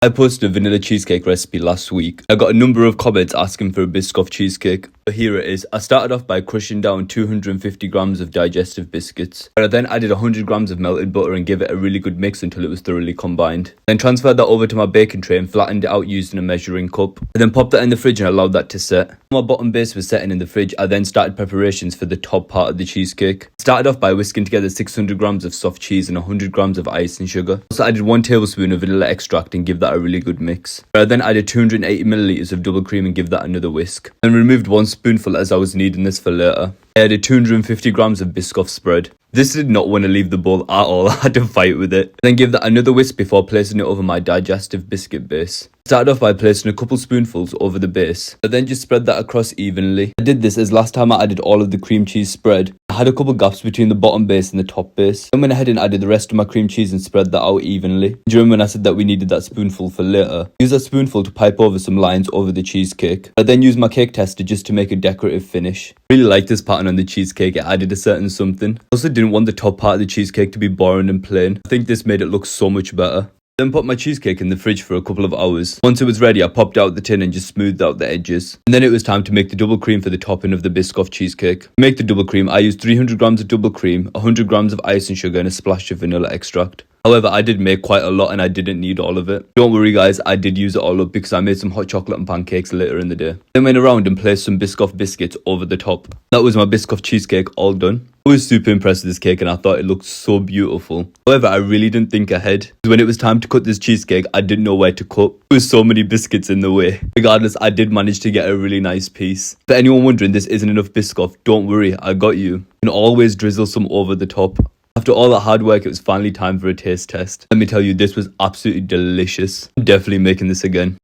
I posted a vanilla cheesecake recipe last week. I got a number of comments asking for a Biscoff cheesecake. But here it is. I started off by crushing down 250 grams of digestive biscuits. I then added 100 grams of melted butter and gave it a really good mix until it was thoroughly combined. Then transferred that over to my baking tray and flattened it out using a measuring cup. I then popped that in the fridge and allowed that to set. While my bottom base was setting in the fridge, I then started preparations for the top part of the cheesecake. I started off by whisking together 600 grams of soft cheese and 100 grams of icing sugar. Also added 1 tablespoon of vanilla extract and give that a really good mix. I then added 280 milliliters of double cream and give that another whisk. Then removed 1 spoonful as I was needing this for later. I added 250 grams of Biscoff spread. This did not want to leave the bowl at all. I had to fight with it. Then give that another whisk before placing it over my digestive biscuit base. Started off by placing a couple spoonfuls over the base, but then just spread that across evenly. I did this as last time I added all of the cream cheese spread. I had a couple gaps between the bottom base and the top base. Then went ahead and added the rest of my cream cheese and spread that out evenly. During when I said that we needed that spoonful for later, use that spoonful to pipe over some lines over the cheesecake. I then used my cake tester just to make a decorative finish. Really like this pattern on the cheesecake. It added a certain something. I also didn't want the top part of the cheesecake to be boring and plain. I think this made it look so much better. Then put my cheesecake in the fridge for a couple of hours. Once it was ready, I popped out the tin and just smoothed out the edges. And then it was time to make the double cream for the topping of the Biscoff cheesecake. To make the double cream, I used 300 grams of double cream, 100 grams of icing sugar and a splash of vanilla extract. However, I did make quite a lot and I didn't need all of it. Don't worry guys, I did use it all up because I made some hot chocolate and pancakes later in the day. Then went around and placed some Biscoff biscuits over the top. That was my Biscoff cheesecake all done. I was super impressed with this cake and I thought it looked so beautiful. However, I really didn't think ahead. When it was time to cut this cheesecake, I didn't know where to cut. There was so many biscuits in the way. Regardless, I did manage to get a really nice piece. For anyone wondering this isn't enough Biscoff, don't worry, I got you. You can always drizzle some over the top. After all that hard work, it was finally time for a taste test. Let me tell you, this was absolutely delicious. I'm definitely making this again.